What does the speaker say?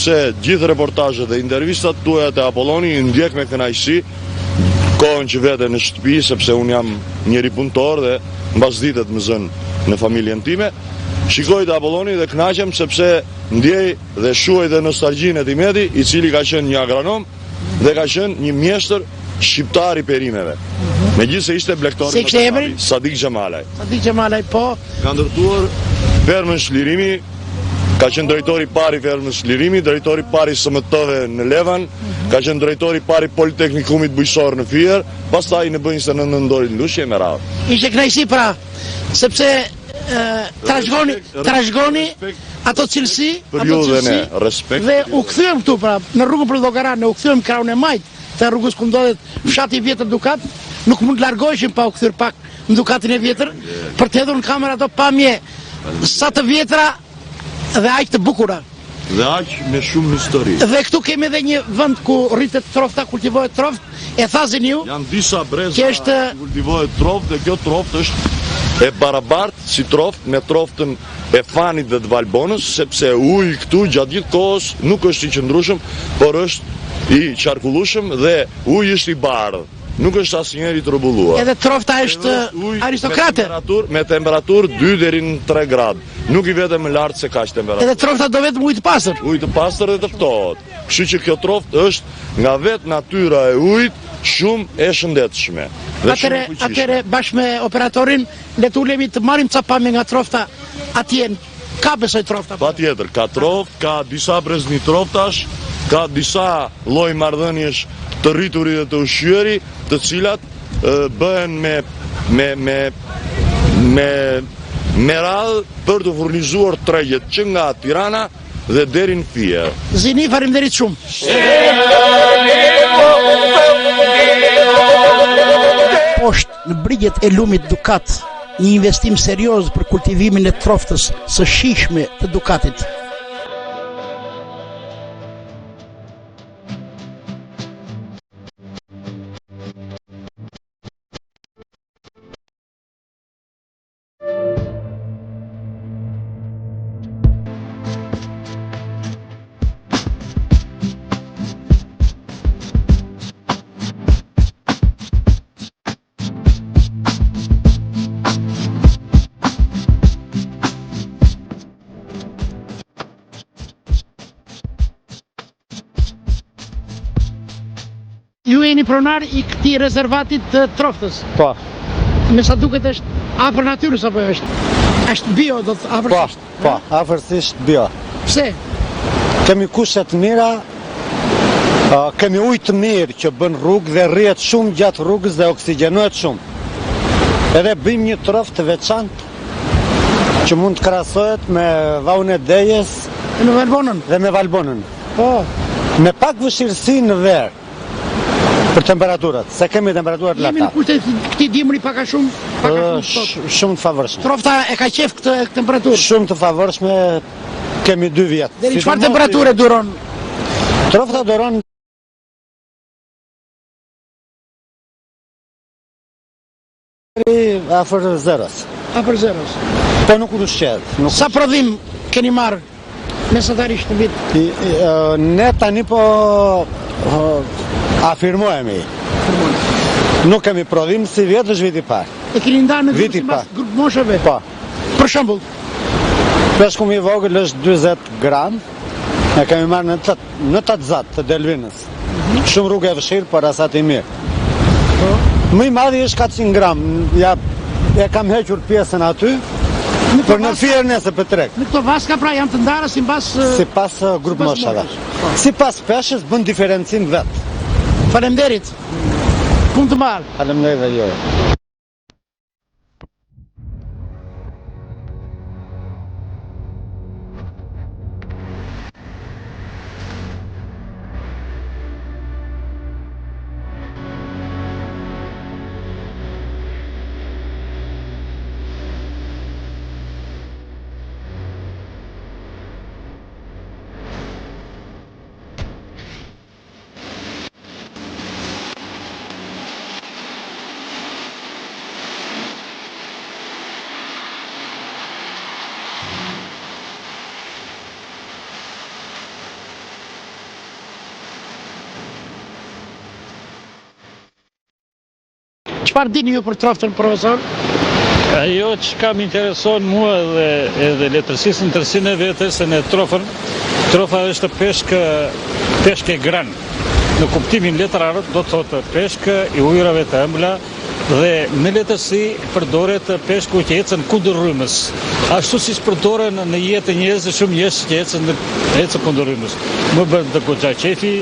sepse gjithë reportazhet dhe intervistat tuaja te Apolloni i ndjek me kënaqësi kohën që vete në shtëpi, sepse unë jam njeri punëtor dhe mbas ditët më zën në familjen time. Shikoj te Apolloni dhe kënaqem sepse ndjej dhe shuaj dhe nostalgjinë e Timeti, i cili ka qenë një agronom dhe ka qenë një mjeshtër shqiptar i perimeve. Megjithëse ishte blektor Si kishte emrin? Sadik Xhamalaj. Sadik Xhamalaj, po. Ka ndërtuar fermën Shlirimi, ka qenë drejtori i parë i fermës Shlirimi, drejtori i parë i SMT-ve në Levan, ka qenë drejtori i parë i Politeknikumit Bujqësor në Fier, pastaj në BE 29 ndori në Lushje me radhë. Ishte kënaqësi pra, sepse trashëgoni ato cilësi, dhe u kthyem këtu pra, në rrugën për Llogaran, u kthyem Krahun e Majt, te rrugës ku ndodhet fshati i vjetër Dukat, nuk mund të largoheshim pa u kthyer pak në Dukatin e vjetër, për të hedhur në kamerë ato pamje sa të vjetra dhe aq të bukura. Dhe aq me shumë histori. Dhe këtu kemi edhe një vend ku rritet trofta, kultivohet troft, e thazin ju. Janë disa breza që kultivohet troft dhe kjo troft është e barabartë si troft me troftën e Fanit dhe të Valbonës, sepse uji këtu gjatë gjithë kohës nuk është i qëndrueshëm, por është i qarkullueshëm dhe uji është i bardhë. Nuk është asnjëherë i trembulluar. Edhe trofta është aristokrate. Me temperaturë 2 deri në 3 gradë. Nuk i vete më lart se kaq temperaturë. Edhe trofta do vetëm ujë të pastër. Ujë të pastër dhe të ftohtë. Kështu që kjo troft është nga vetë natyra e ujit shumë e shëndetshme. Atëre bashkë me operatorin le të ulemi të marrim ca pamje nga trofta atje. Ka besoj trofta. Patjetër, ka troft, ka disa brezni troftash, ka disa lloj marrëdhëniesh të rrituri dhe të ushqyeri, të cilat bëhen me radhë për të furnizuar tregjet që nga Tirana dhe deri në Fier. Zini, faleminderit shumë. Poshtë në brigjet e lumit Dukat, një investim serioz për kultivimin e troftës së shijshme të Dukatit. Ju jeni pronar i këtij rezervatit të troftës. Po. Me sa duket është afër natyrës apo është? Është bio, do të afërsisht. Po, afërsisht bio. Pse? Kemi kushte të mira, kemi ujë të mirë që bën rrugë dhe rrihet shumë gjatë rrugës dhe oksigjenohet shumë. Edhe bëjmë një troft të veçantë që mund të krahasohet me Vaun e Dejes dhe me Valbonën. Dhe me Valbonën. Po. Me pak vështirësi në verë. Për temperaturat, se kemi temperaturat lata. Jemi në kushte këtij dimri pak a shumë shumë të favorshme. Trofta e ka qef këtë temperaturë? Shumë të favorshme, kemi 2 vjet. Deri çfarë temperature duron? Trofta duron afër zeros. Afër zeros. Po nuk ushqehet. Sa prodhim keni marrë mesatarisht në vit? Ne tani po afirmohemi. Nuk kemi prodhim si vjet është viti parë. E keni ndarë në grup moshave? Po. Për shembull, peshku i vogël është 40 gram. Ne kemi marrë në Tatzat të Delvinës. Shumë rrugë e vështirë, por asat i mirë. Më i madhi është 400 gram. Ja kam hequr pjesën aty. Për në Fier nëse për treg. Në këto vaska pra janë të ndara sipas grup moshave. Sipas peshës bën diferencim vet. Faleminderit. Punë të mbarë. Faleminderit dhe ju. Çfarë dini ju për troftën, profesor? Ajo që ka më intereson mua edhe letërsisë në tërsinë e vetes në trofën, trofa është peshkë e gran. Në kuptimin letrar do të thotë peshkë i ujërave të ëmbla dhe në letërsi përdoret peshku që ecën kundër rrymës. Ashtu si përdoren në jetë njerëz shumë njerëz që ecën kundër rrymës. Më bën të goxha qefi.